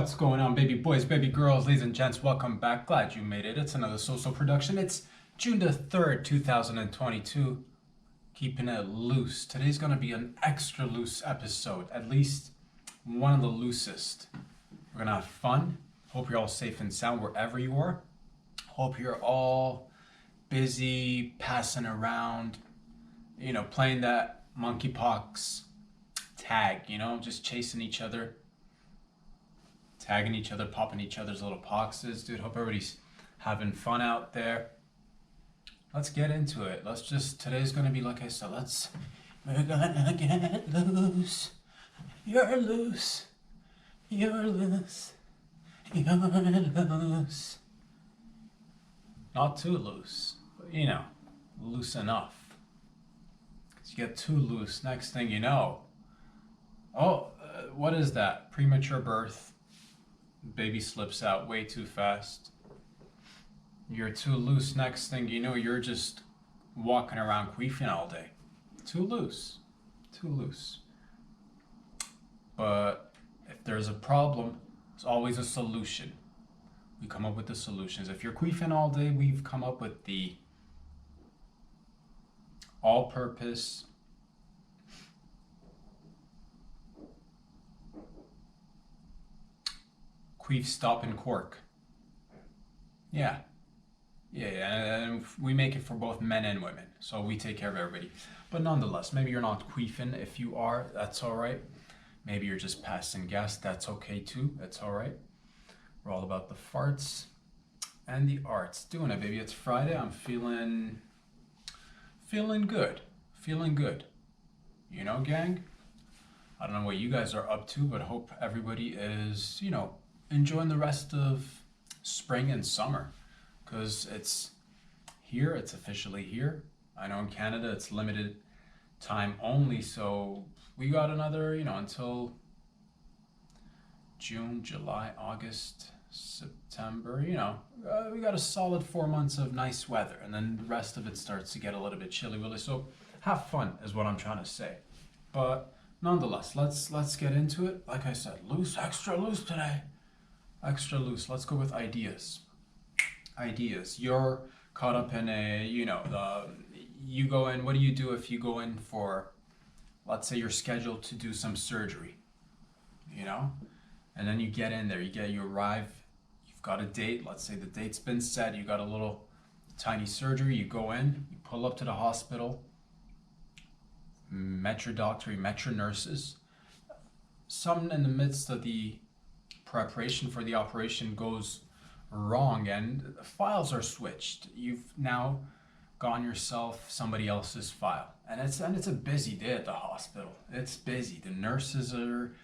What's going on, baby boys, baby girls, ladies and gents? Welcome back. Glad you made it. It's another social production. It's June the 3rd, 2022. Keeping it loose. Today's going to be an extra loose episode, at least one of the loosest. We're going to have fun. Hope you're all safe and sound wherever you are. Hope you're all busy passing around, playing that monkeypox tag, just chasing each other, tagging each other, popping each other's little poxes. Dude, hope everybody's having fun out there. Let's get into it. Today's gonna be, like I said, we're gonna get loose. You're loose. You're loose. You're loose. Not too loose, but loose enough. Because you get too loose, next thing you know, what is that? Premature birth. Baby slips out way too fast. You're too loose, next thing you know, you're just walking around queefing all day. Too loose. Too loose. But if there's a problem, there's always a solution. We come up with the solutions. If you're queefing all day, we've come up with the all-purpose queef stop and cork. Yeah, and we make it for both men and women, so we take care of everybody. But nonetheless, maybe you're not queefing. If you are, that's all right. Maybe you're just passing gas. That's okay too. That's all right. We're all about the farts and the arts. Doing it, baby. It's Friday. I'm feeling good. Feeling good. Gang? I don't know what you guys are up to, but I hope everybody is, enjoying the rest of spring and summer, because it's here. It's officially here. I know in Canada it's limited time only, so we got another, until June, July, August, September, we got a solid 4 months of nice weather, and then the rest of it starts to get a little bit chilly, really. So have fun is what I'm trying to say. But nonetheless, let's get into it. Like I said, loose, extra loose today. Extra loose. Let's go with ideas. Ideas. You're caught up in you go in, what do you do if you go in for, let's say you're scheduled to do some surgery, and then you get in there, you arrive, you've got a date, let's say the date's been set, you got a little tiny surgery, you go in, you pull up to the hospital, met your doctor, you met your nurses. Some in the midst of the preparation for the operation goes wrong and files are switched. You've now gotten yourself somebody else's file, and it's a busy day at the hospital. It's busy. The nurses are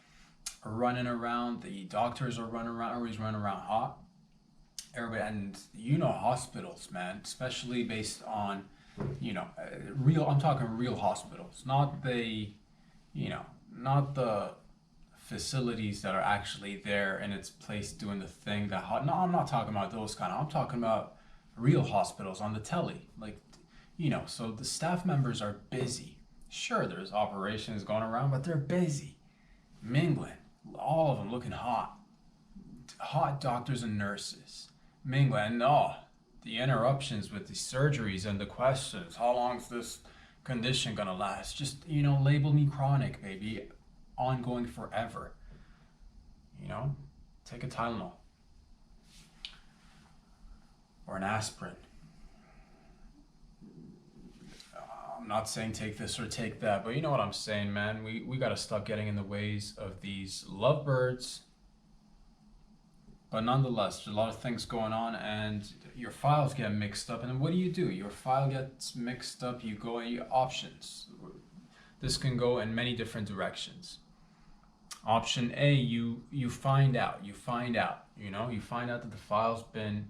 running around, the doctors are running around, everybody's running around hot. Everybody, and hospitals, man, especially based on I'm talking real hospitals, not the facilities that are actually there in its place doing the thing no, I'm not talking about those I'm talking about real hospitals on the telly, so the staff members are busy. Sure, there's operations going around, but they're busy mingling, all of them looking hot doctors and nurses mingling, and the interruptions with the surgeries and the questions, how long is this condition gonna last? Just label me chronic, baby. Ongoing forever. Take a Tylenol or an aspirin. I'm not saying take this or take that, but you know what I'm saying, man. We got to stop getting in the ways of these lovebirds. But nonetheless, there's a lot of things going on, and your files get mixed up. And then what do? Your file gets mixed up. You go in your options. This can go in many different directions. Option A, you find out that the file's been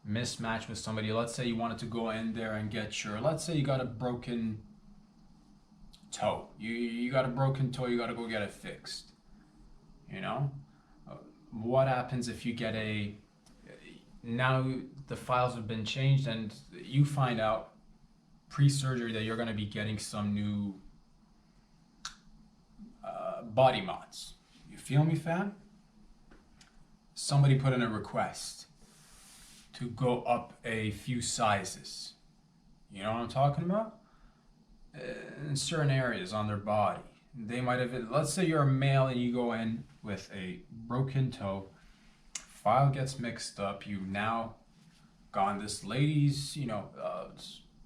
mismatched with somebody. Let's say you wanted to go in there and let's say you got a broken toe. You got a broken toe, you got to go get it fixed. What happens if you get now the files have been changed and you find out pre-surgery that you're going to be getting some new body mods. You feel me, fam? somebody put in a request to go up a few sizes. You know what I'm talking about? In certain areas on their body. They might have, let's say you're a male and you go in with a broken toe, file gets mixed up, you've now gone this lady's,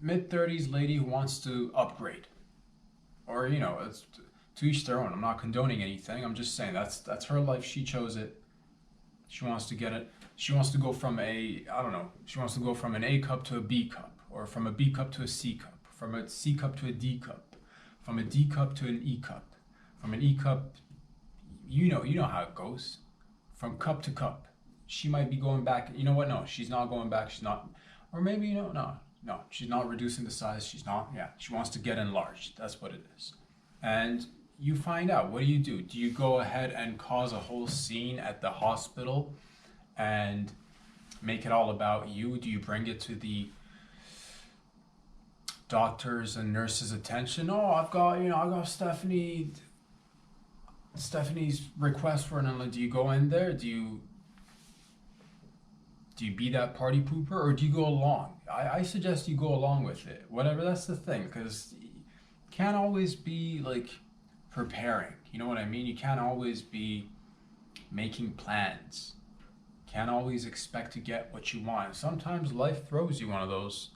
mid-30s lady who wants to upgrade. Or, it's to each their own. I'm not condoning anything. I'm just saying that's her life. She chose it. She wants to get it. She wants to go from she wants to go from an A cup to a B cup, or from a B cup to a C cup, from a C cup to a D cup, from a D cup to an E cup, from an E cup, you know how it goes, from cup to cup. She might be going back. You know what? No, she's not going back. She's not, or maybe, no, she's not reducing the size. She's not, she wants to get enlarged. That's what it is. And you find out, what do? Do you go ahead and cause a whole scene at the hospital and make it all about you? Do you bring it to the doctors and nurses' attention? Oh, I got Stephanie's request for an unlimited. Do you go in there? Do you be that party pooper, or do you go along? I suggest you go along with it. Whatever, that's the thing, because you can't always be like preparing. You know what I mean? You can't always be making plans. Can't always expect to get what you want. Sometimes life throws you one of those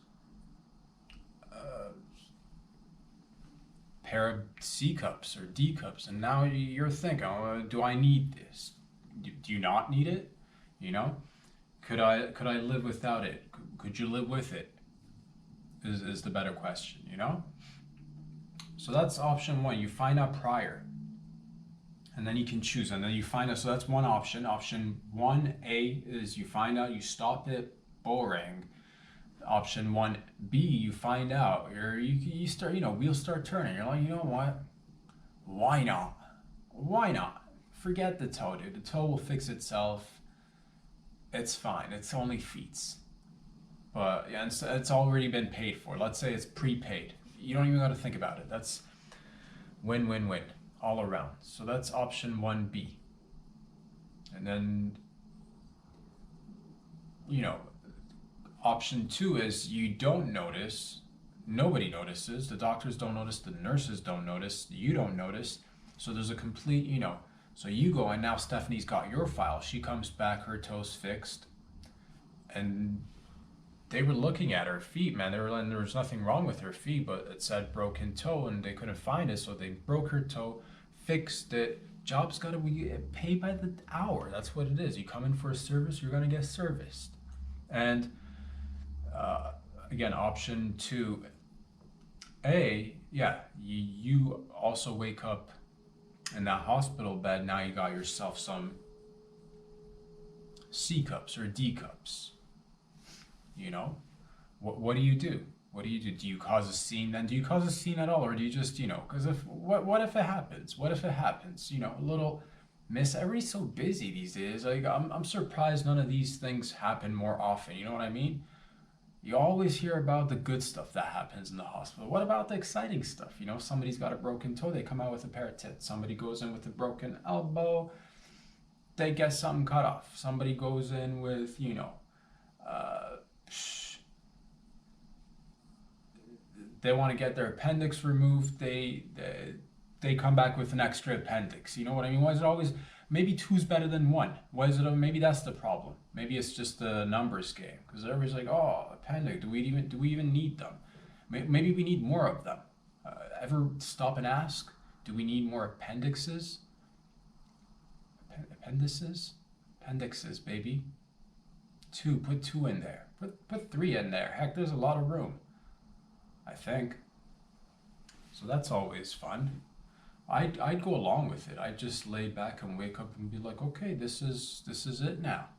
pair of C cups or D cups, and now you're thinking, oh, do I need this? Do you not need it? Could I live without it? Could you live with it? Is the better question, So that's option one. You find out prior, and then you can choose, and then you find out. So that's one option. Option 1A is you find out, you stop it, boring. Option 1B, you find out, you start, wheels start turning. You're like, you know what? Why not? Why not? Forget the toe, dude. The toe will fix itself. It's fine. It's only feet. But yeah, it's already been paid for. Let's say it's prepaid. You don't even got to think about it. That's win-win-win all around. So that's option 1B. And then, option 2 is you don't notice. Nobody notices. The doctors don't notice. The nurses don't notice. You don't notice. So there's a complete, So you go, and now Stephanie's got your file. She comes back, her toes fixed, and they were looking at her feet, man. There was nothing wrong with her feet, but it said broken toe, and they couldn't find it, so they broke her toe, fixed it. Job's got to be paid by the hour. That's what it is. You come in for a service, you're gonna get serviced. And again, option 2A, you also wake up in that hospital bed. Now you got yourself some C cups or D cups. What do you do? What do you do? Do you cause a scene then? Do you cause a scene at all, or do you just, because what if it happens? What if it happens? A little everybody's so busy these days. Like, I'm surprised none of these things happen more often. You know what I mean? You always hear about the good stuff that happens in the hospital. What about the exciting stuff? Somebody's got a broken toe, they come out with a pair of tits. Somebody goes in with a broken elbow, they get something cut off. Somebody goes in with, they want to get their appendix removed, they come back with an extra appendix. You know what I mean? Why is it always, maybe two's better than one? Why is it, maybe that's the problem. Maybe it's just a numbers game, because everybody's like, oh, appendix, do we even need them? Maybe we need more of them. Ever stop and ask, do we need more appendixes? Appendixes, baby. 2, put 2 in there. Put 3 in there. Heck, there's a lot of room, I think. So that's always fun. I'd go along with it. I'd just lay back and wake up and be like, okay, this is it now.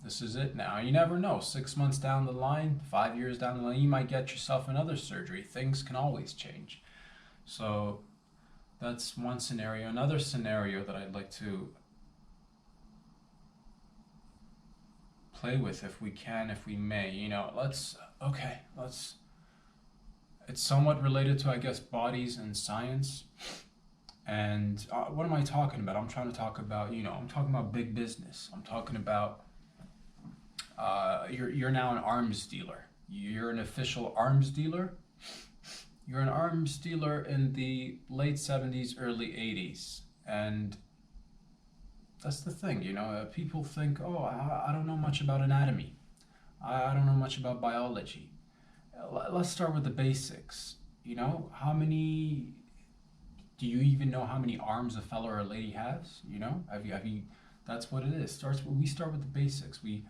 This is it now. You never know. 6 months down the line, 5 years down the line, you might get yourself another surgery. Things can always change. So that's one scenario. Another scenario that I'd like to play with, if we can, if we may, it's somewhat related to, I guess, bodies and science. And what am I talking about? I'm trying to talk about, I'm talking about big business. I'm talking about you're now an arms dealer. You're an official arms dealer. You're an arms dealer in the late 70s, early 80s. And that's the thing, people think, oh, I don't know much about anatomy. I don't know much about biology. Let's start with the basics. How many, do you even know how many arms a fella or a lady has? Have you, that's what it is. We start with the basics. We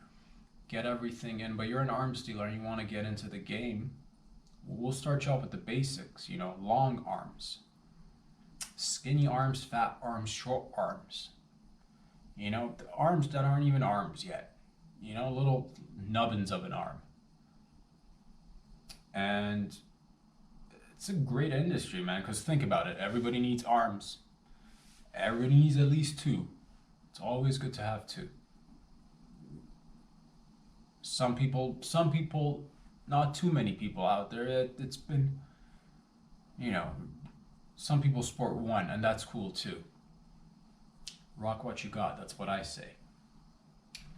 get everything in, but you're an arms dealer and you want to get into the game. We'll start you off with the basics, long arms, skinny arms, fat arms, short arms. The arms that aren't even arms yet. Little nubbins of an arm. And it's a great industry, man, because think about it. Everybody needs arms. Everybody needs at least two. It's always good to have two. Some people, not too many people out there. It's been, you know, some people sport one, and that's cool too. Rock what you got. That's what I say.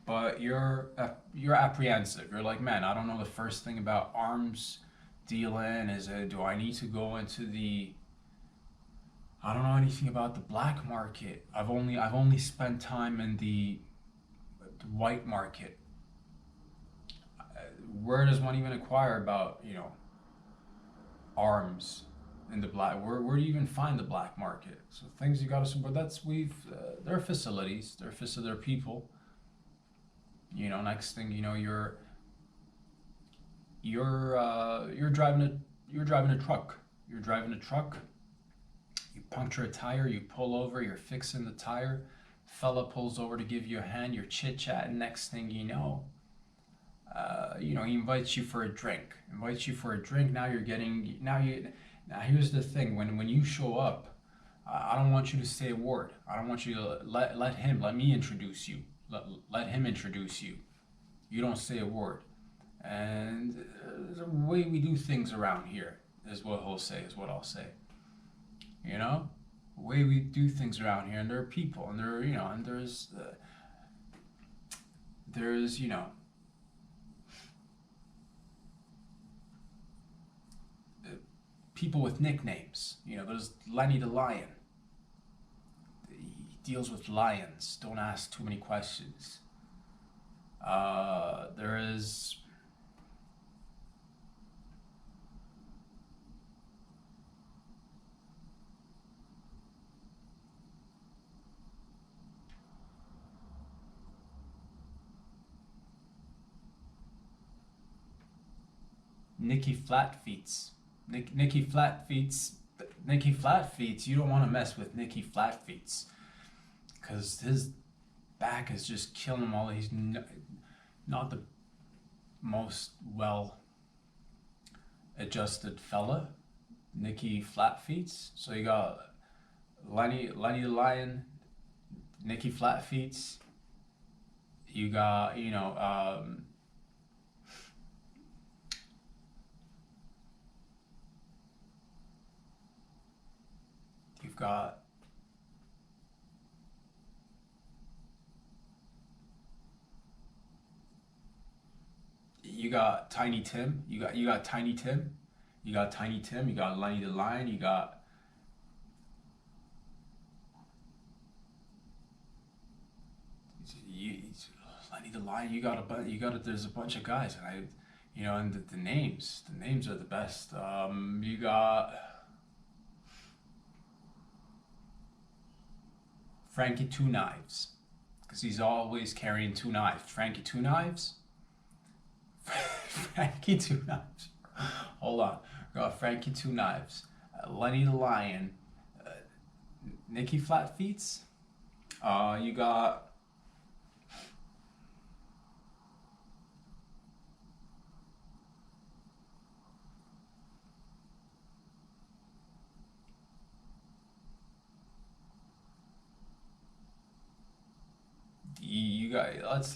But you're apprehensive. You're like, man, I don't know the first thing about arms dealing. Do I need to go into the? I don't know anything about the black market. I've only spent time in the white market. Where does one even acquire about arms in the black? Where do you even find the black market? So things you gotta support. There are facilities. There are people. Next thing you know, you're driving a truck. You're driving a truck. You puncture a tire. You pull over. You're fixing the tire. Fella pulls over to give you a hand. You're chit chatting. Next thing you know, he invites you for a drink. Now here's the thing. When you show up, I don't want you to say a word. I don't want you to let me introduce you. Let him introduce you. You don't say a word. And the way we do things around here is what I'll say. The way we do things around here, and there are people, and there's people with nicknames. There's Lenny the Lion. He deals with lions. Don't ask too many questions. There is Nicky Flatfeets. Nicky Flatfeets. Nicky Flatfeets. You don't want to mess with Nicky Flatfeets because his back is just killing him all. He's not the most well adjusted fella. Nicky Flatfeets. So you got Lenny the Lion, Nicky Flatfeets. You got you've got Tiny Tim. You got Tiny Tim. You got Tiny Tim. You got Lenny the Lion. You got Lenny the Lion. There's a bunch of guys, and the names are the best. You got Frankie Two Knives, because he's always carrying two knives. Frankie Two Knives. Frankie Two Knives. Hold on. We got Frankie Two Knives, Lenny the Lion, Nicky Flatfeets. You got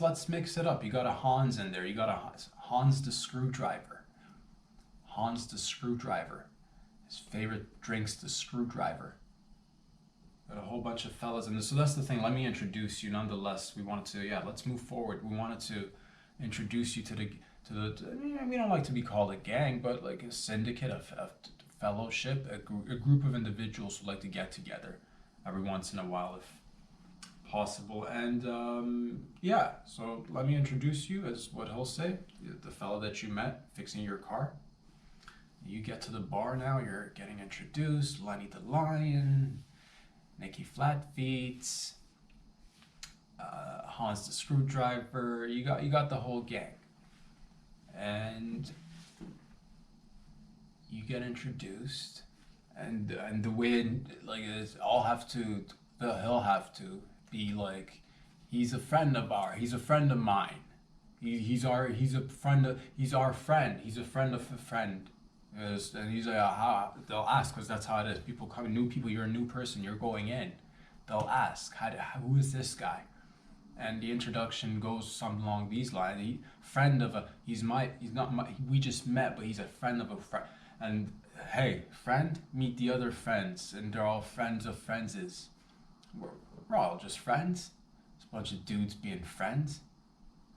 let's mix it up. You got a Hans in there. You got a Hans the Screwdriver. Hans the Screwdriver. His favorite drink's the screwdriver. Got a whole bunch of fellas in this. So that's the thing. Let me introduce you. Nonetheless, we wanted to, yeah, let's move forward. We wanted to introduce you to we don't like to be called a gang, but like a syndicate of fellowship, a group of individuals who like to get together every once in a while if possible. And yeah, so let me introduce you as what he'll say, the fellow that you met fixing your car. You get to the bar now, you're getting introduced, Lenny the Lion, Nicky Flatfeet, Hans the Screwdriver, you got the whole gang. And you get introduced, and the way like is he'll have to be like, he's a friend of he's a friend of mine. He's our friend of a friend. And he's like, how they'll ask, because that's how it is. People come, new people, you're a new person, you're going in. They'll ask, who is this guy? And the introduction goes something along these lines. He's not my, we just met, but he's a friend of a friend. And hey, friend, meet the other friends, and they're all friends of friendses. We're all just friends. It's a bunch of dudes being friends.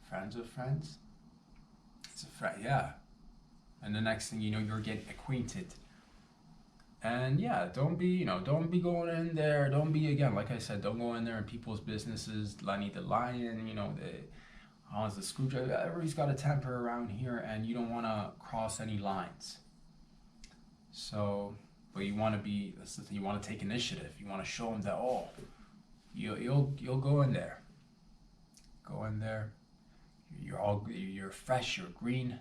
Friends of friends. It's a friend, yeah. And the next thing you know, you're getting acquainted. And yeah, don't be going in there. Don't be, again, like I said, don't go in there in people's businesses. Lenny the Lion, Hans the Screwdriver. Everybody's got a temper around here, and you don't want to cross any lines. So, but you want to be, that's the thing, you want to take initiative. You want to show them that, oh, you'll go in there. Go in there. You're fresh, you're green,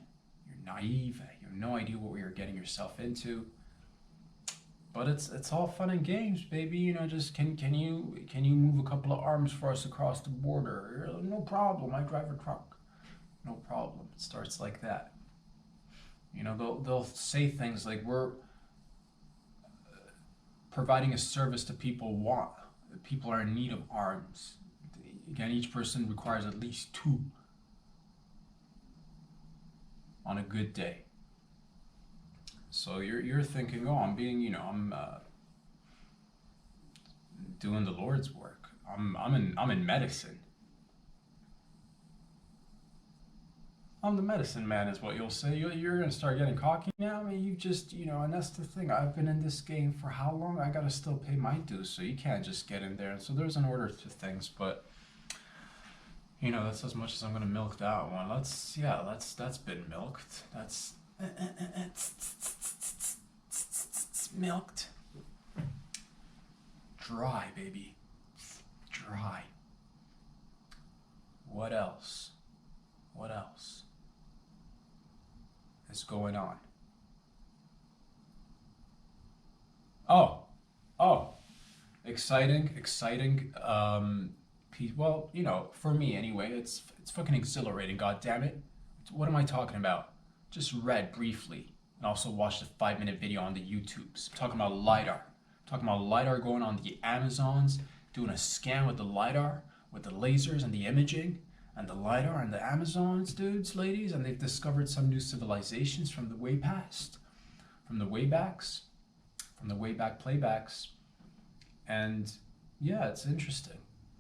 you're naive, you have no idea what you're getting yourself into. But it's all fun and games, baby. Just can you move a couple of arms for us across the border? No problem. I drive a truck. No problem. It starts like that. They'll say things like, we're providing a service that people want. People are in need of arms. Again, each person requires at least 2 on a good day. So you're thinking, oh, I'm being, I'm doing the Lord's work. I'm in medicine. I'm the medicine man, is what you'll say. You're gonna start getting cocky now. I mean, you just, and that's the thing. I've been in this game for how long? I gotta still pay my dues, so you can't just get in there. And so there's an order to things, but that's as much as I'm gonna milk that one. That's been milked. That's milked. Dry, baby. Dry. What else? What else is going on? Oh, exciting. Well, for me anyway, it's fucking exhilarating. God damn it! What am I talking about? Just read briefly, and also watched a 5-minute video on the YouTubes. I'm talking about LiDAR. Going on the Amazons, doing a scan with the LiDAR, with the lasers and the imaging, and the LiDAR and the Amazons, dudes, ladies, and they've discovered some new civilizations from the way past, from the waybacks, from the wayback playbacks, and yeah, it's interesting.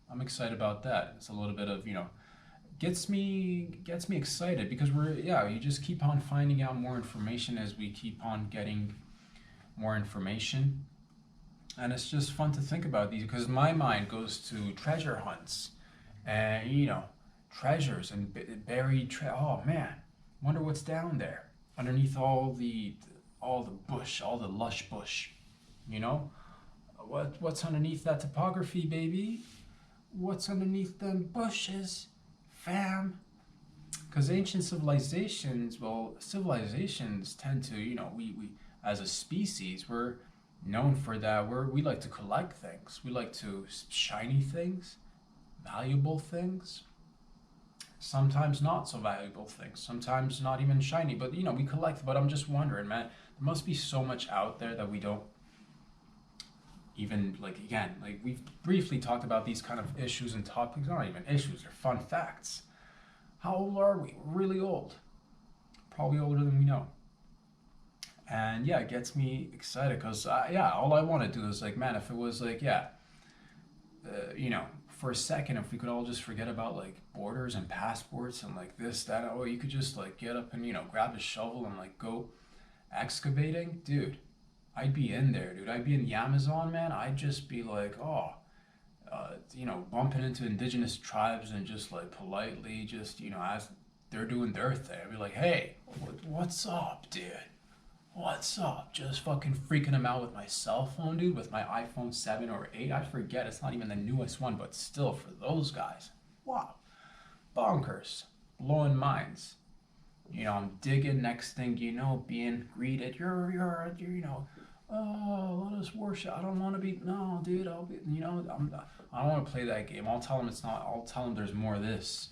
I'm excited about that. It's a little bit of, gets me excited, because you just keep on finding out more information as we keep on getting more information. And it's just fun to think about these, because my mind goes to treasure hunts and, treasures and buried oh man, wonder what's down there underneath all the bush, all the lush bush. What's underneath that topography, baby? What's underneath them bushes, fam? Because ancient civilizations tend to, we as a species, we're known for that. We like to collect things. We like to shiny things, valuable things. Sometimes not so valuable things. Sometimes not even shiny. But we collect. But I'm just wondering, man, there must be so much out there that we don't even, we've briefly talked about these kind of issues and topics. Not even issues, they're fun facts. How old are we? We're really old. Probably older than we know. And yeah, it gets me excited, because all I want to do is, man, if it was for a second, if we could all just forget about like borders and passports and like this, that, oh, you could just like get up and, grab a shovel and like go excavating, dude. I'd be in there, dude. I'd be in the Amazon, man. I'd just be like, oh, bumping into indigenous tribes and just like politely, just, as they're doing their thing, I'd be like, hey, what's up, dude? What's up? Just fucking freaking them out with my cell phone, dude, with my iPhone 7 or 8. I forget, it's not even the newest one, but still, for those guys, wow. Bonkers. Blowing minds. I'm digging, next thing you know, being greeted. You're oh, let us worship. I don't want to be, no, dude, I'll be, I don't want to play that game. I'll tell them it's not, I'll tell them there's more of this,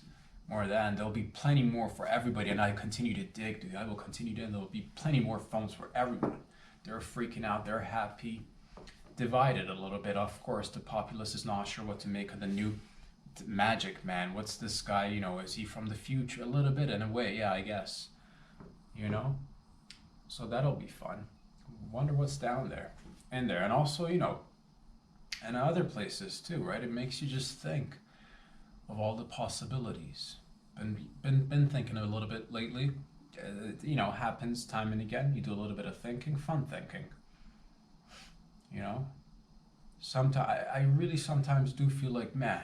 more of that, and there'll be plenty more for everybody. And I continue to dig, dude. I will continue to, and there'll be plenty more phones for everyone. They're freaking out. They're happy. Divided a little bit. Of course, the populace is not sure what to make of the new magic man. What's this guy? Is he from the future? A little bit, in a way. Yeah, I guess. So that'll be fun. Wonder what's down there. In there. And also, and other places too, right? It makes you just think of all the possibilities. Been thinking a little bit lately. Happens time and again. You do a little bit of thinking, fun thinking. Sometimes I really sometimes do feel like, man.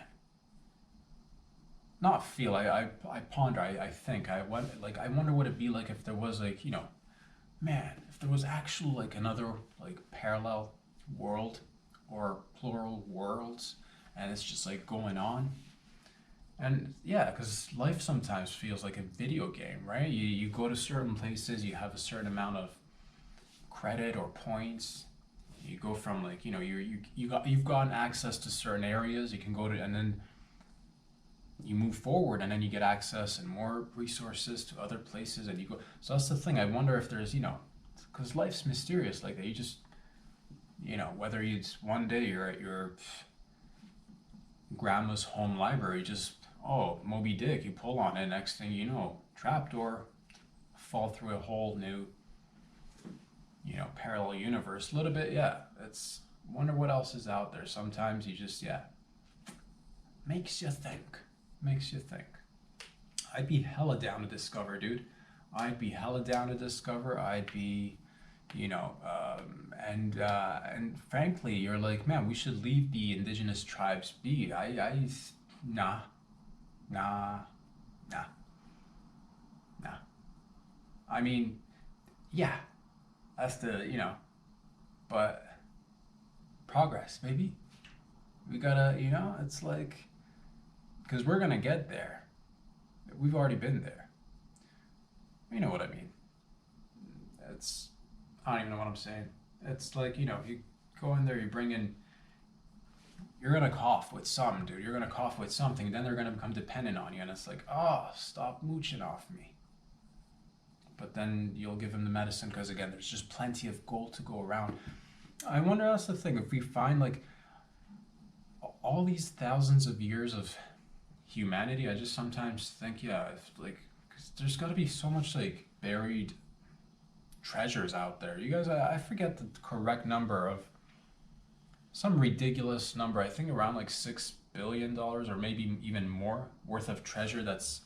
Not feel. I ponder. I think. I wonder what it'd be like if there was like, man, if there was actual like another like parallel world or plural worlds, and it's just like going on. And yeah, because life sometimes feels like a video game, right? You go to certain places, you have a certain amount of credit or points. You go from like, you've gotten access to certain areas. You can go to, and then you move forward, and then you get access and more resources to other places, and you go. So that's the thing. I wonder if there's, because life's mysterious like that. You just, whether it's one day you're at your grandma's home library, just, oh, Moby Dick, you pull on it, next thing you know, trapdoor, fall through a whole new, parallel universe. A little bit, yeah. It's, wonder what else is out there. Sometimes you just, yeah, makes you think. I'd be hella down to discover, dude. I'd be hella down to discover. I'd be, and frankly, you're like, man, we should leave the indigenous tribes be. Nah, nah. I mean, yeah, that's the, but progress, baby. We gotta, it's like, because we're gonna get there. We've already been there. You know what I mean? It's, I don't even know what I'm saying. It's like, you go in there, you bring in, you're gonna cough with something, dude. You're gonna cough with something, then they're gonna become dependent on you, and it's like, oh, stop mooching off me. But then you'll give them the medicine because, again, there's just plenty of gold to go around. I wonder, that's the thing, if we find like all these thousands of years of humanity, I just sometimes think, yeah, if like, 'cause there's got to be so much like buried treasures out there. You guys, I forget the correct number of, some ridiculous number, I think around like $6 billion or maybe even more worth of treasure that's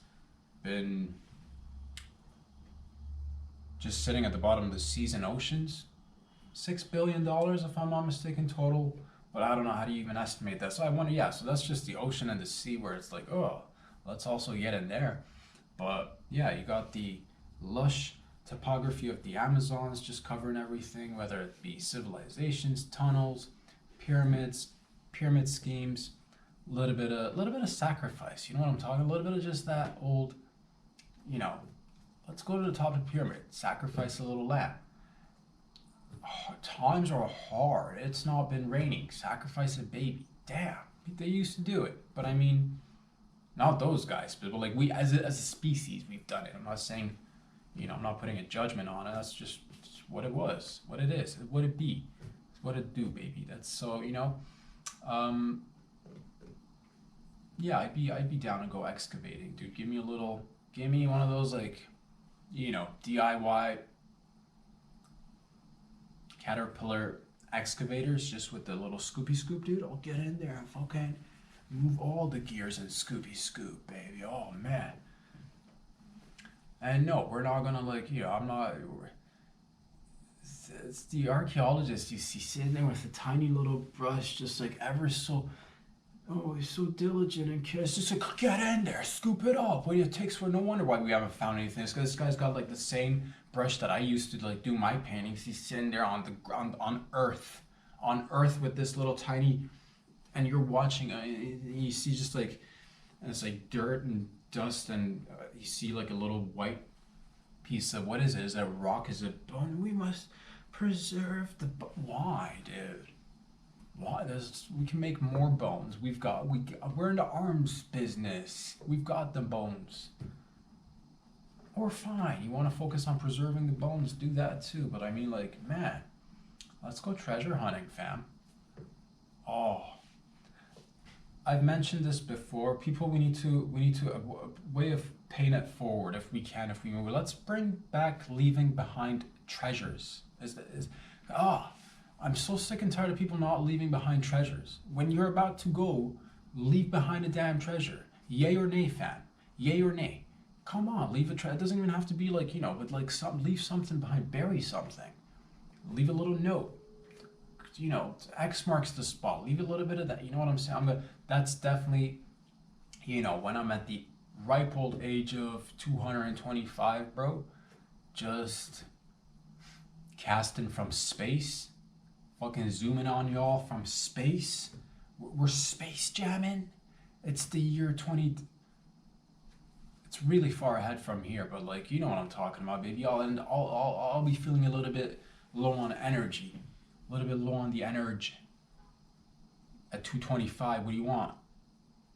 been just sitting at the bottom of the seas and oceans. $6 billion, if I'm not mistaken, total. But I don't know how do you even estimate that. So I wonder, yeah, so that's just the ocean and the sea where it's like, oh, let's also get in there. But yeah, you got the lush topography of the Amazons just covering everything, whether it be civilizations, tunnels, pyramids, pyramid schemes, a little bit of sacrifice. You know what I'm talking? A little bit of just that old, let's go to the top of the pyramid, sacrifice a little lamb. Times are hard. It's not been raining. Sacrifice a baby. Damn, they used to do it. But I mean, not those guys, but like we as a species, we've done it. I'm not saying, I'm not putting a judgment on it. That's just what it was, what it is, what it be, what it do, baby. That's so, yeah, I'd be down to go excavating, dude. Give me one of those like, DIY Caterpillar excavators just with the little scoopy scoop, dude. I'll get in there and fucking move all the gears and scoopy scoop, baby. Oh man. And no, we're not gonna like, I'm not. It's the archaeologist you see sitting there with a tiny little brush, just like ever so. Oh, he's so diligent and cares. Just like, get in there, scoop it up. What it takes for, no wonder why we haven't found anything. It's 'cause this guy's got like the same brush that I used to like do my paintings. He's sitting there on the ground, on Earth with this little tiny, and you're watching. You see just like, and it's like dirt and dust, and you see like a little white piece of, what is it? Is that rock? Is it bone? We must preserve the. Why, dude? Why? We can make more bones. We're in the arms business. We've got the bones. Or fine, you want to focus on preserving the bones, do that too. But I mean, like, man, let's go treasure hunting, fam. Oh, I've mentioned this before. People, we need to a way of paying it forward if we can, if we move. Let's bring back leaving behind treasures. I'm so sick and tired of people not leaving behind treasures. When you're about to go, leave behind a damn treasure. Yay or nay, fam? Yay or nay? Come on, leave a treasure. It doesn't even have to be like, but like leave something behind, bury something. Leave a little note. X marks the spot. Leave a little bit of that. You know what I'm saying? That's definitely, when I'm at the ripe old age of 225, bro, just casting from space. Fucking zooming on y'all from space. We're space jamming. It's the year 20. It's really far ahead from here, but like, you know what I'm talking about, baby. I'll be feeling a little bit low on energy, a little bit low on the energy. At 225, what do you want?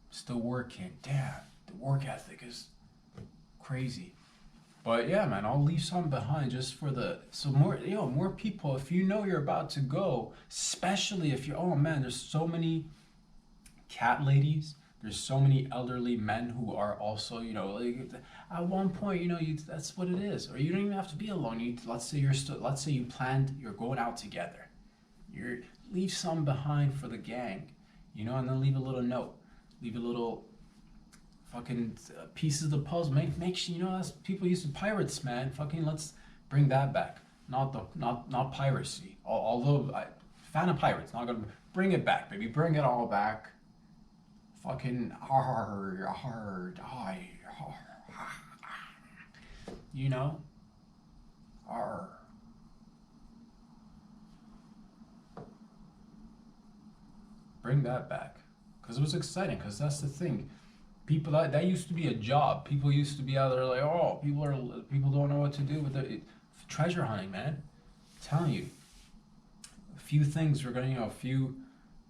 Still working. Damn, the work ethic is crazy. But yeah, man, I'll leave some behind just for more people. If you know you're about to go, especially if you're, oh man, there's so many cat ladies. There's so many elderly men who are also, like at one point, that's what it is. Or you don't even have to be alone. Let's say you planned, you're going out together. Leave some behind for the gang, and then leave a little note, leave a little fucking pieces of the puzzle. Make sure, that's people used to pirates, man. Fucking let's bring that back. Not piracy. Although fan of pirates, not gonna bring it back, baby. Bring it all back. Fucking hard, Arr. Bring that back, because it was exciting. Because that's the thing. People that used to be a job. People used to be out there like, oh, people don't know what to do with it. Treasure hunting, man. I'm telling you, a few things we're gonna, a few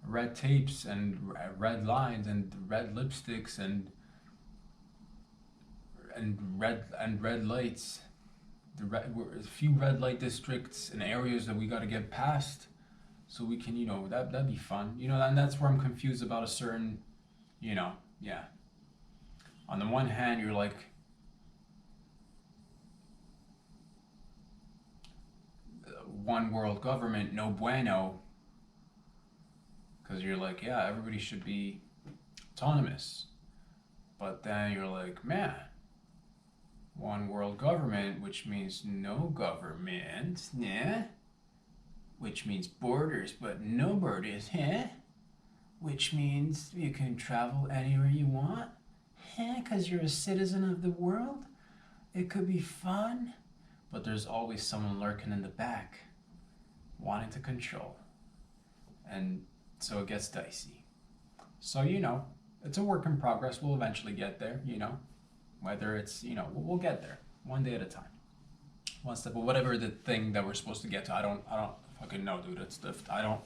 red tapes and red lines and red lipsticks and red lights. A few red light districts and areas that we got to get past, so we can, that'd be fun. And that's where I'm confused about a certain, yeah. On the one hand, you're like, one world government, no bueno. Because you're like, yeah, everybody should be autonomous. But then you're like, man, one world government, which means no government, yeah? Which means borders, but no borders, huh? Which means you can travel anywhere you want. Because you're a citizen of the world? It could be fun. But there's always someone lurking in the back, wanting to control. And so it gets dicey. So, it's a work in progress. We'll eventually get there, Whether it's, we'll get there. One day at a time. One step, but whatever the thing that we're supposed to get to, I don't fucking know, dude. I'm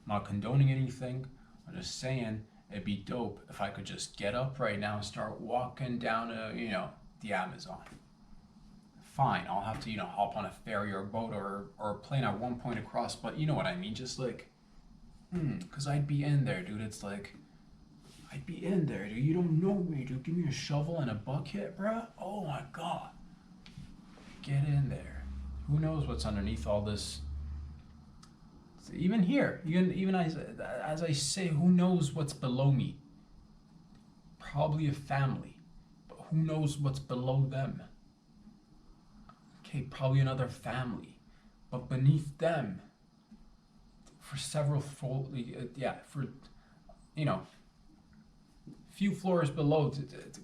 not condoning anything. I'm just saying, it'd be dope if I could just get up right now and start walking down the Amazon. Fine, I'll have to, hop on a ferry or a boat or a plane at one point across, but you know what I mean, just like, because I'd be in there, dude. It's like, I'd be in there, dude. You don't know me, dude. Give me a shovel and a bucket, bruh. Oh my God. Get in there. Who knows what's underneath all this Even here, even as I say, who knows what's below me? Probably a family, but who knows what's below them? Okay, probably another family, but beneath them, for several for you know, few floors below.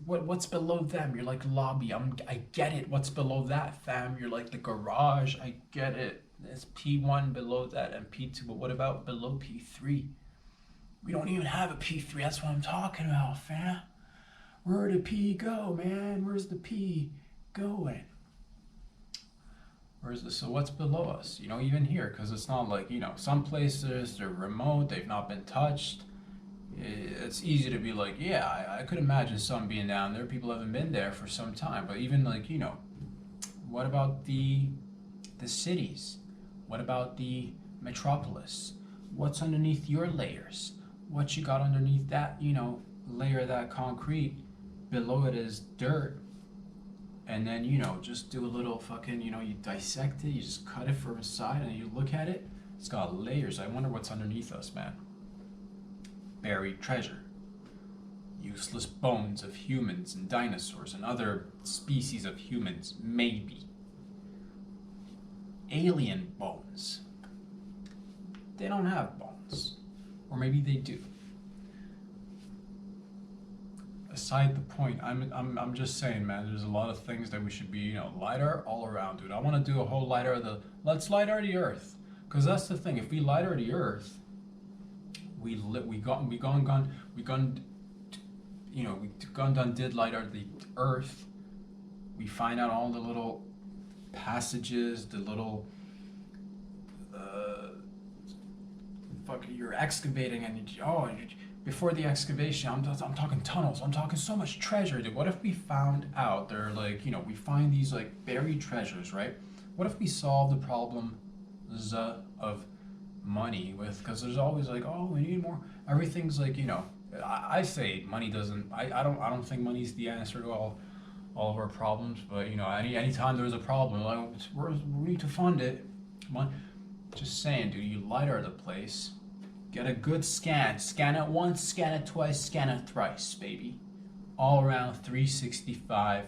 What's below them? You're like lobby. I get it. What's below that, fam? You're like the garage. I get it. There's P1 below that and P2, but what about below P3? We don't even have a P3. That's what I'm talking about, fam. Where'd the P go, man? Where's the P going? Where's the, so what's below us? You know, even here, because it's not like, you know, some places they're remote, they've not been touched. It's easy to be like, yeah, I could imagine some being down there. People haven't been there for some time. But even like, you know, what about the cities? What about the metropolis? What's underneath your layers? What you got underneath that, you know, layer of that concrete? Below it is dirt. And then, you know, just do a little fucking, you know, you dissect it, you just cut it from a side and you look at it. It's got layers. I wonder what's underneath us, man. Buried treasure. Useless bones of humans and dinosaurs and other species of humans, maybe. Alien bones. They don't have bones. Or maybe they do. Aside the point, I'm just saying, man, there's a lot of things that we should be, you know, LiDAR all around, dude. I want to do a whole LiDAR of the, let's LiDAR the Earth. Because that's the thing, if we LiDAR the Earth, we gone, you know, we gone done did LiDAR the Earth, we find out all the little passages, the little you're excavating and before the excavation, I'm talking tunnels, I'm talking so much treasure, dude. What if we found out they're like, you know, we find these like buried treasures, right? What if we solve the problem of money with, because there's always like, oh, we need more, everything's like, you know, I say money doesn't, I don't think money's the answer to all of our problems, but you know, anytime there's a problem, like we need to fund it. Just saying, dude, you LiDAR the place, get a good scan it once, scan it twice, scan it thrice, baby, all around 365,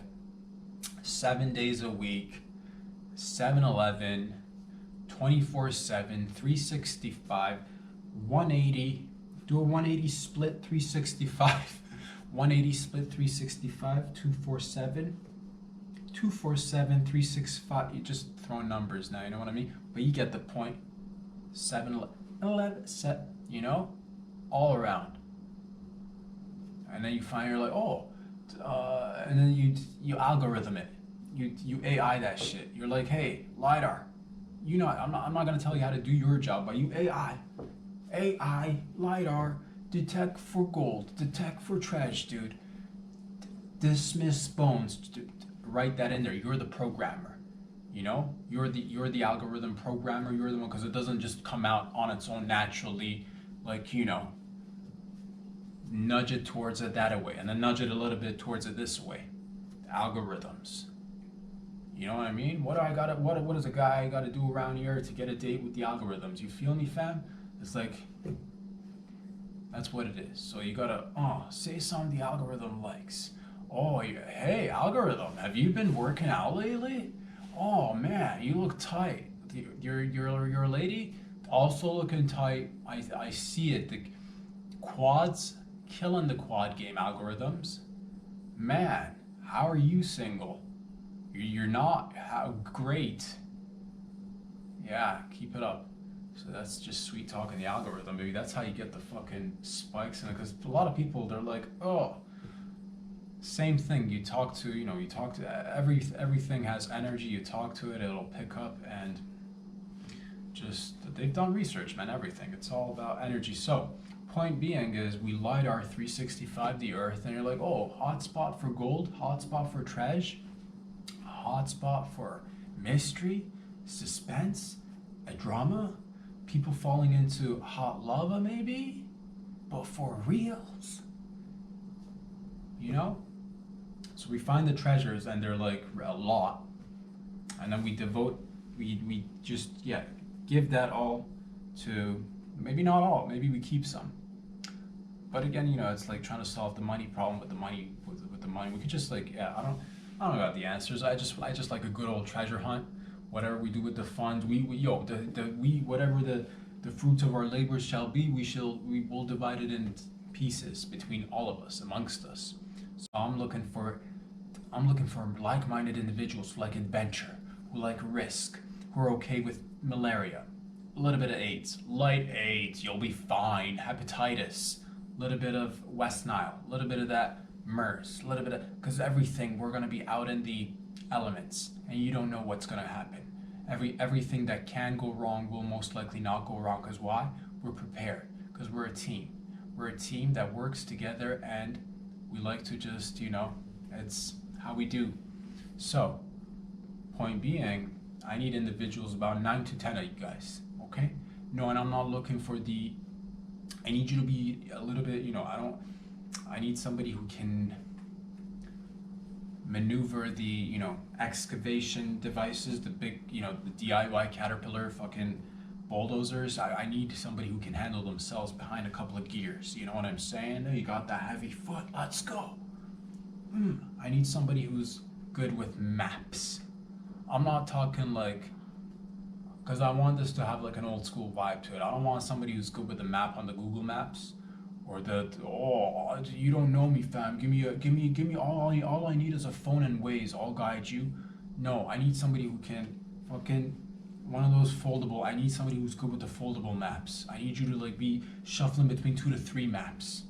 7 days a week, 7-Eleven, 24/7, 365, 180, do a 180 split 365, 180 split 365, 247, 247, 365, you just throw numbers now, you know what I mean? But you get the point. 7-Eleven, you know, all around. And then you find, you're like, oh, and then you algorithm it. You AI that shit. You're like, hey, LiDAR, you know, I'm not gonna tell you how to do your job, but you AI, LiDAR, detect for gold, detect for trash, dude. Dismiss bones. Write that in there. You're the programmer. You know, you're the algorithm programmer. You're the one, because it doesn't just come out on its own naturally. Like, you know, nudge it towards it that way, and then nudge it a little bit towards it this way. Algorithms. You know what I mean? What does a guy got to do around here to get a date with the algorithms? You feel me, fam? It's like, that's what it is. So you gotta say something the algorithm likes. Oh, hey, algorithm, have you been working out lately? Oh man, you look tight. Your lady also looking tight. I see it. The quads killing the quad game algorithms. Man, how are you single? You're not. How great. Yeah, keep it up. So that's just sweet talking the algorithm, baby. That's how you get the fucking spikes in it. Because a lot of people, they're like, oh. Same thing, you talk to everything has energy, you talk to it, it'll pick up, and just, they've done research, man, everything. It's all about energy. So, point being is, we LiDAR 365 the Earth, and you're like, oh, hotspot for gold, hotspot for treasure, hotspot for mystery, suspense, a drama, people falling into hot lava maybe, but for reals, you know? So we find the treasures, and they're like a lot, and then we just give that all to maybe not all, maybe we keep some. But again, it's like trying to solve the money problem with the money with the money. We could just like, yeah, I don't know about the answers. I just like a good old treasure hunt. Whatever we do with the funds, we whatever the fruits of our labors shall be, we will divide it in pieces between all of us, amongst us. So I'm looking for like-minded individuals who like adventure, who like risk, who are okay with malaria, a little bit of AIDS, light AIDS, you'll be fine, hepatitis, a little bit of West Nile, a little bit of that MERS, a little bit of, because everything, we're going to be out in the elements, and you don't know what's going to happen. Everything that can go wrong will most likely not go wrong, because why? We're prepared, because we're a team. We're a team that works together, and we like to just, it's how we do. So, point being, I need individuals, about 9 to 10 of you guys, okay? No, and I'm not looking for I need you to be a little bit, I need somebody who can maneuver the, excavation devices, the big, the DIY Caterpillar fucking bulldozers. I need somebody who can handle themselves behind a couple of gears. You know what I'm saying? You got that heavy foot, let's go. I need somebody who's good with maps. I'm not talking like, because I want this to have like an old school vibe to it. I don't want somebody who's good with the map on the Google Maps, or you don't know me, fam. Give me all I need is a phone and Waze. I'll guide you. No, I need somebody who can fucking one of those foldable. I need somebody who's good with the foldable maps. I need you to like be shuffling between 2 to 3 maps,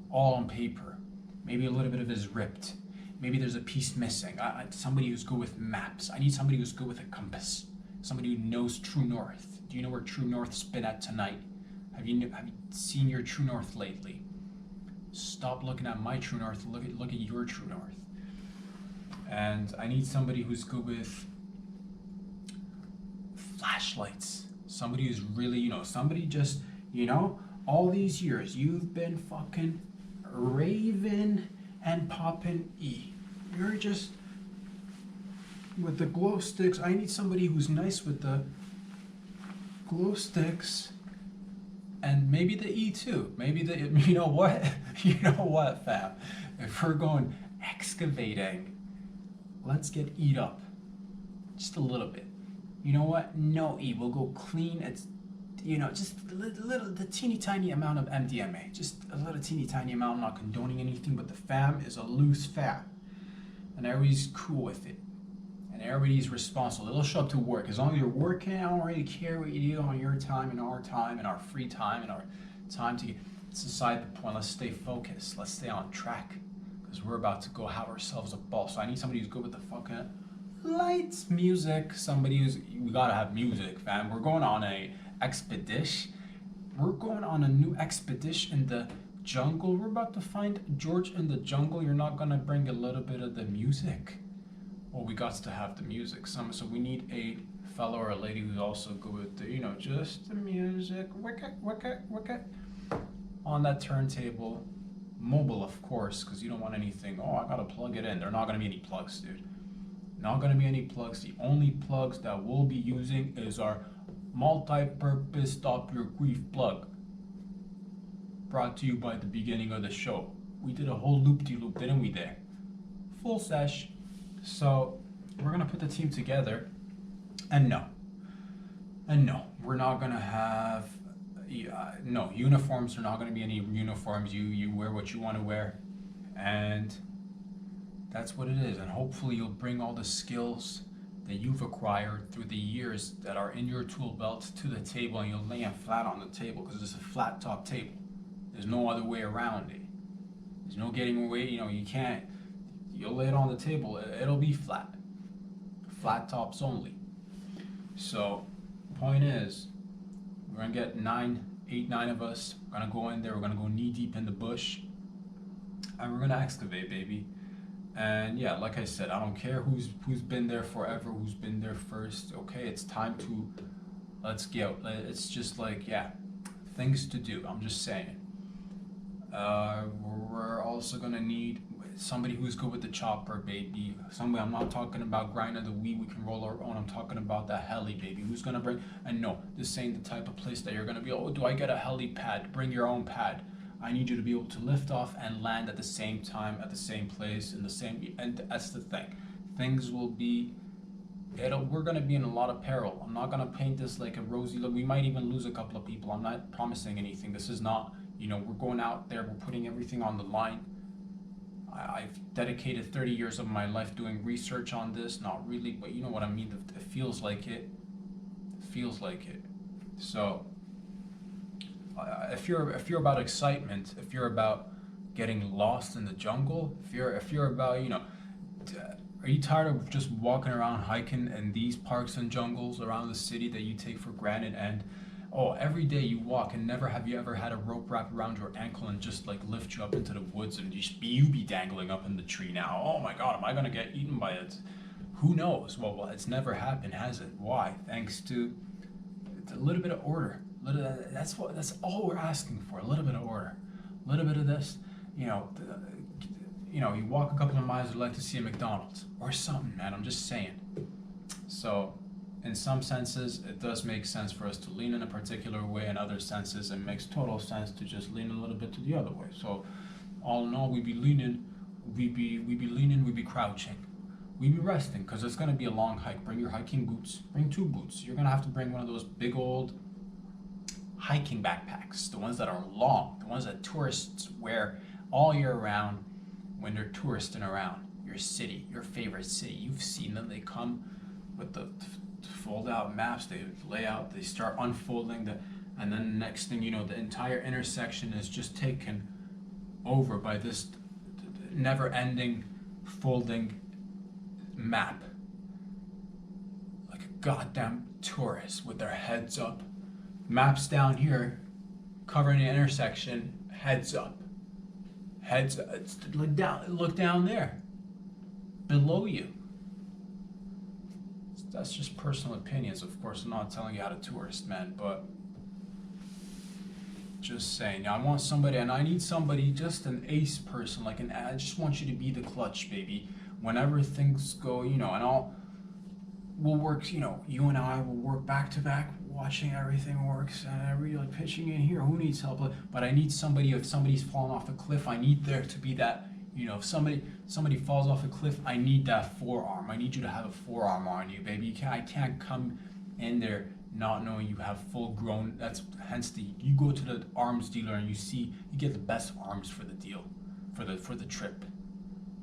all on paper. Maybe a little bit of it is ripped. Maybe there's a piece missing. Somebody who's good with maps. I need somebody who's good with a compass. Somebody who knows true north. Do you know where true north's been at tonight? Have you seen your true north lately? Stop looking at my true north. Look at your true north. And I need somebody who's good with flashlights. Somebody who's really, somebody just, all these years you've been fucking raving and popping E. You're just with the glow sticks. I need somebody who's nice with the glow sticks and maybe the E too. Maybe you know what? You know what, fam? If we're going excavating, let's get E'd up. Just a little bit. You know what? No E. We'll go clean. It's, just a little, the teeny tiny amount of MDMA. Just a little teeny tiny amount. I'm not condoning anything, but the fam is a loose fam. And everybody's cool with it. And everybody's responsible. They'll show up to work. As long as you're working, I don't really care what you do on your time and our free time and our time to get. It's aside the point. Let's stay focused. Let's stay on track. Because we're about to go have ourselves a ball. So I need somebody who's good with the fucking lights, music. We gotta have music, fam. We're going on a expedition. We're going on a new expedition in the jungle. We're about to find George in the jungle. You're not gonna bring a little bit of the music? Well, we got to have the music. So we need a fellow or a lady who's also good with the, just the music. Wicket. On that turntable. Mobile, of course, because you don't want anything. Oh, I gotta plug it in. There are not gonna be any plugs, dude. Not gonna be any plugs. The only plugs that we'll be using is our multi-purpose stop your grief plug. Brought to you by the beginning of the show. We did a whole loop-de-loop, didn't we there? Full sesh. So we're gonna put the team together, and no, we're not gonna have. No uniforms. There are not gonna be any uniforms. You wear what you want to wear, and that's what it is. And hopefully you'll bring all the skills that you've acquired through the years that are in your tool belt to the table, and you'll lay them flat on the table, because it's a flat top table. There's no other way around it. There's no getting away. You can't. You'll lay it on the table. It'll be flat. Flat tops only. So, point is, we're gonna get 9 of us. We're gonna go in there. We're gonna go knee deep in the bush, and we're gonna excavate, baby. And yeah, like I said, I don't care who's been there forever, who's been there first. Okay, it's time to let's go. It's just like, yeah, things to do. I'm just saying. We're also gonna need. somebody who's good with the chopper, baby. Somebody, I'm not talking about grinding the weed, we can roll our own. I'm talking about the heli, baby. Who's gonna bring, and no, this ain't the type of place that you're gonna be, oh, do I get a heli pad? Bring your own pad. I need you to be able to lift off and land at the same time, at the same place, in the same, and that's the thing. Things will be, we're gonna be in a lot of peril. I'm not gonna paint this like a rosy look. We might even lose a couple of people. I'm not promising anything. This is not, we're going out there, we're putting everything on the line. I've dedicated 30 years of my life doing research on this, not really, but you know what I mean. It feels like it. It feels like it. So, if you're about excitement, if you're about getting lost in the jungle, if you're about, are you tired of just walking around hiking in these parks and jungles around the city that you take for granted, and every day you walk, and never have you ever had a rope wrapped around your ankle and just like lift you up into the woods, and you be dangling up in the tree now? Oh my God, am I gonna get eaten by it? Who knows? Well, it's never happened, has it? Why? Thanks to a little bit of order. That's all we're asking for. A little bit of order, a little bit of this. You walk a couple of miles, you'd like to see a McDonald's or something, man. I'm just saying. So, in some senses, it does make sense for us to lean in a particular way. In other senses, it makes total sense to just lean a little bit to the other way. So, all in all, we be leaning, we be crouching, we be resting, because it's gonna be a long hike. Bring your hiking boots. Bring 2 boots. You're gonna have to bring one of those big old hiking backpacks, the ones that are long, the ones that tourists wear all year round when they're touristing around your city, your favorite city. You've seen them. They come with the fold out maps, they lay out, they start unfolding and then the next thing you know, the entire intersection is just taken over by this never ending folding map. Like a goddamn tourist with their heads up. Maps down here covering the intersection, heads up. Look down there. Below you. That's just personal opinions, of course. I'm not telling you how to tourist, man, but just saying. I want somebody, and I need somebody, just an ace person, I just want you to be the clutch, baby. Whenever things go, we'll work, you and I will work back to back, watching everything works, and every pitching in here, who needs help? But I need somebody, if somebody's fallen off a cliff, I need there to be that, if somebody falls off a cliff, I need that forearm. I need you to have a forearm on you, baby. I can't come in there not knowing you have full grown. That's hence you go to the arms dealer and you get the best arms for the deal, for the trip.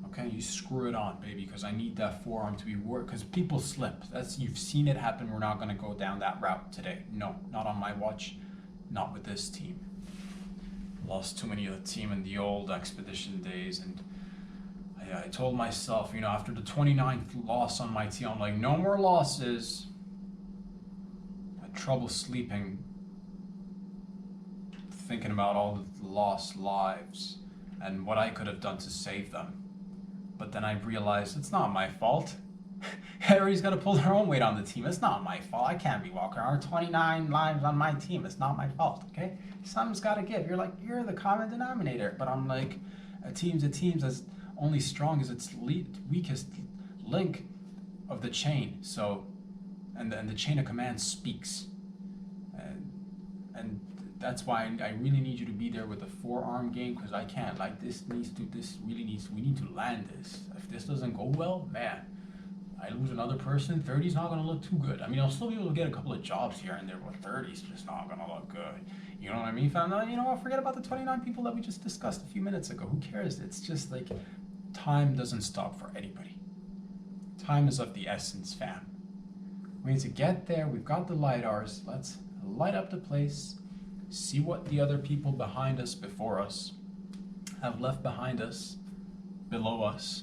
Okay, you screw it on, baby, because I need that forearm to be worked. Because people slip. You've seen it happen. We're not gonna go down that route today. No, not on my watch. Not with this team. Lost too many of the team in the old expedition days, and I told myself, after the 29th loss on my team, I'm like, no more losses. I had trouble sleeping, thinking about all the lost lives and what I could have done to save them. But then I realized it's not my fault. Everybody's got to pull their own weight on the team. It's not my fault. I can't be walking around 29 lives on my team. It's not my fault, okay? Something's got to give. You're the common denominator. But I'm like, a team's as only strong as its weakest link of the chain. So, and the chain of command speaks. And that's why I really need you to be there with the forearm game, because I can't. We need to land this. If this doesn't go well, man, I lose another person, 30's not going to look too good. I mean, I'll still be able to get a couple of jobs here and there, but 30's just not going to look good. You know what I mean, fam? Forget about the 29 people that we just discussed a few minutes ago. Who cares? It's just like, time doesn't stop for anybody. Time is of the essence, fam. We need to get there. We've got the lidars. Let's light up the place. See what the other people behind us, before us, have left behind us, below us.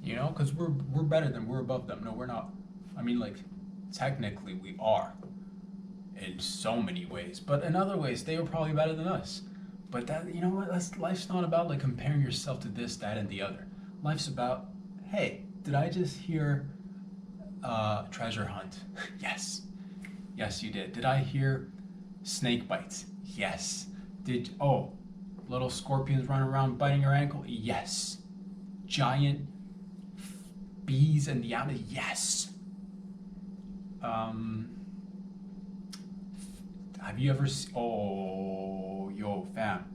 Because we're better than, we're above them. No, we're not. I mean, technically we are in so many ways, but in other ways they were probably better than us. But life's not about comparing yourself to this, that, and the other. Life's about, hey, did I just hear treasure hunt? Yes, you did. Did I hear snake bites? Yes. Little scorpions run around biting your ankle? Yes. giant bees in the Amazon. Yes. Have you ever seen? Oh, yo, fam.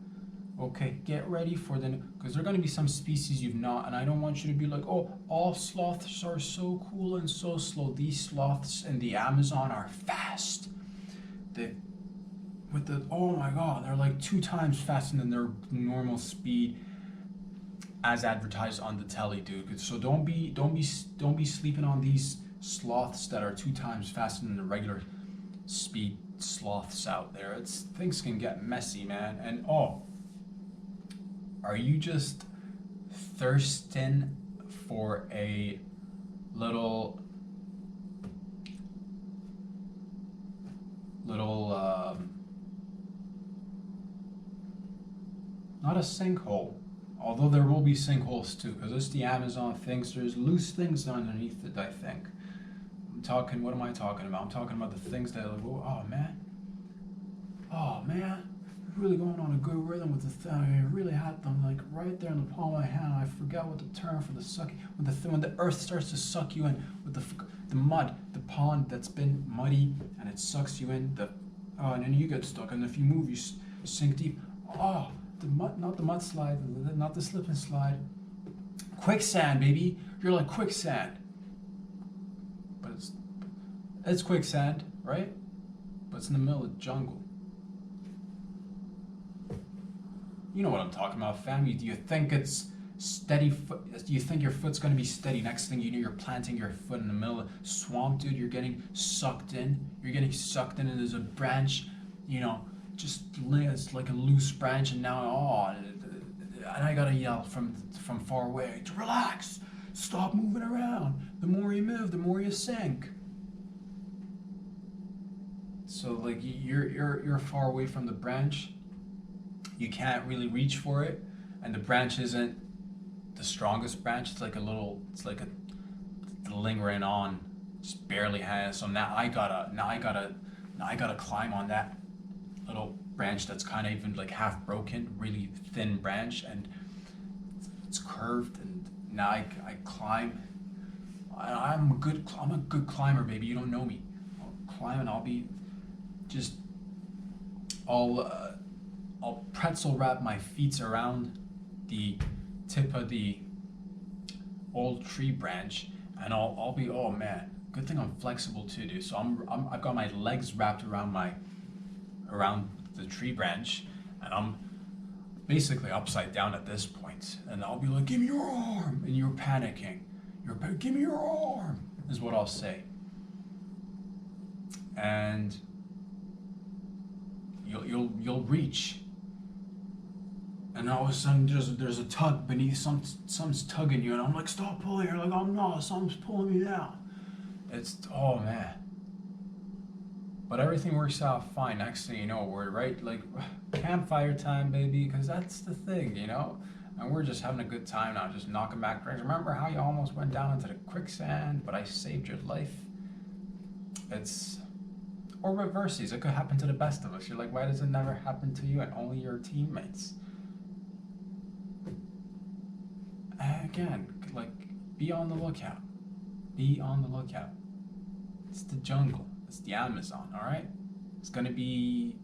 Okay, get ready for the, because there are going to be some species you've not, and I don't want you to be like, oh, all sloths are so cool and so slow. These sloths in the Amazon are fast. Oh my God, they're like 2 times faster than their normal speed as advertised on the telly, dude. So don't be sleeping on these sloths that are 2 times faster than the regular speed sloths out there. Things can get messy, man. And are you just thirsting for a little not a sinkhole, although there will be sinkholes too, because it's the Amazon things. There's loose things underneath it, I think. What am I talking about? I'm talking about the things that are like, oh man, really going on a good rhythm with the thing. I really had them like right there in the palm of my hand. I forgot what the term for the sucking, when the earth starts to suck you in with the mud, the pond that's been muddy, and it sucks you in, and then you get stuck, and if you move, you sink deep. The mud, not the mudslide, not the slip and slide. Quicksand, baby. You're like quicksand. But it's quicksand, right? But it's in the middle of the jungle. You know what I'm talking about, fam. Do you think it's steady? Do you think your foot's gonna be steady? Next thing you know, you're planting your foot in the middle of the swamp, dude. You're getting sucked in. And there's a branch, it's like a loose branch, and now and I gotta yell from far away to relax, stop moving around. The more you move, the more you sink. So like you're far away from the branch, you can't really reach for it, and the branch isn't the strongest branch. It's like a lingering on, just barely has. So now I gotta climb on that little branch that's kind of even like half broken, really thin branch, and it's curved, and now I climb. I'm a good climber, baby. You don't know me. I'll climb, and I'll be just I'll pretzel wrap my feet around the tip of the old tree branch, and I'll be, oh man, good thing I'm flexible too, dude. So I've got my legs wrapped around the tree branch, and I'm basically upside down at this point, and I'll be like, give me your arm, and you're panicking. Give me your arm, is what I'll say. And you'll reach, and all of a sudden there's a tug beneath, something's tugging you, and I'm like, stop pulling. You're like, I'm not, something's pulling me down. Oh man. But everything works out fine. Next thing you know, we're right, like, campfire time, baby, because that's the thing, and we're just having a good time now, just knocking back drinks. Remember how you almost went down into the quicksand, but I saved your life? Or reverses, it could happen to the best of us. You're like, why does it never happen to you and only your teammates? Again, like, be on the lookout. Be on the lookout. It's the jungle. It's the Amazon, all right? It's gonna be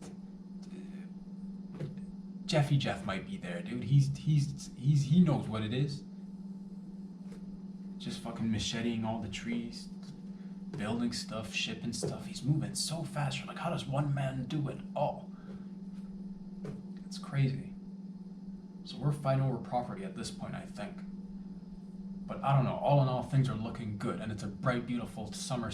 Jeff might be there, dude. He knows what it is. Just fucking macheting all the trees, building stuff, shipping stuff. He's moving so fast. You're like, how does one man do it all? It's crazy. So we're fighting over property at this point, I think. But I don't know. All in all, things are looking good, and it's a bright, beautiful spring/summer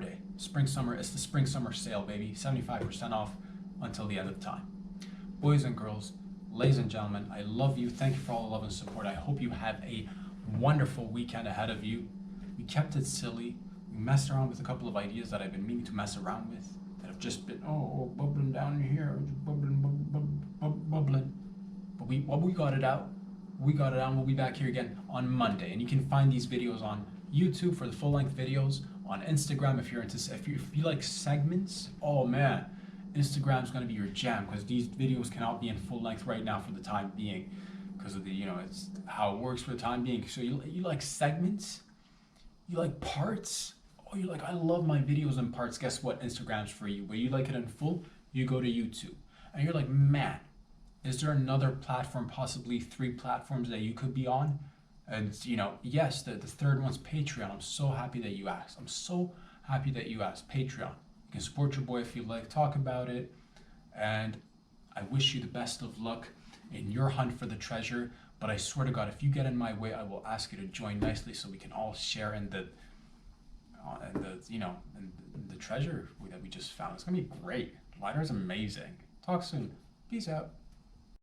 day. It's the spring-summer sale, baby. 75% off until the end of time. Boys and girls, ladies and gentlemen, I love you. Thank you for all the love and support. I hope you have a wonderful weekend ahead of you. We kept it silly. We messed around with a couple of ideas that I've been meaning to mess around with, that have just been, bubbling down here, bubbling. But we got it out. We got it out, and we'll be back here again on Monday. And you can find these videos on YouTube for the full-length videos, on Instagram if you like segments. Oh man, Instagram's gonna be your jam, because these videos cannot be in full length right now for the time being. because of the, it's how it works for the time being. So you like segments, you like parts. Oh, you're like, I love my videos in parts. Guess what? Instagram's for you. But you like it in full, you go to YouTube. And you're like, man, is there another platform, possibly 3 platforms that you could be on? And yes, the third one's Patreon. I'm so happy that you asked. I'm so happy that you asked. Patreon. You can support your boy if you like, talk about it. And I wish you the best of luck in your hunt for the treasure. But I swear to God, if you get in my way, I will ask you to join nicely so we can all share in the treasure that we just found. It's gonna be great. Lighter's amazing. Talk soon. Peace out.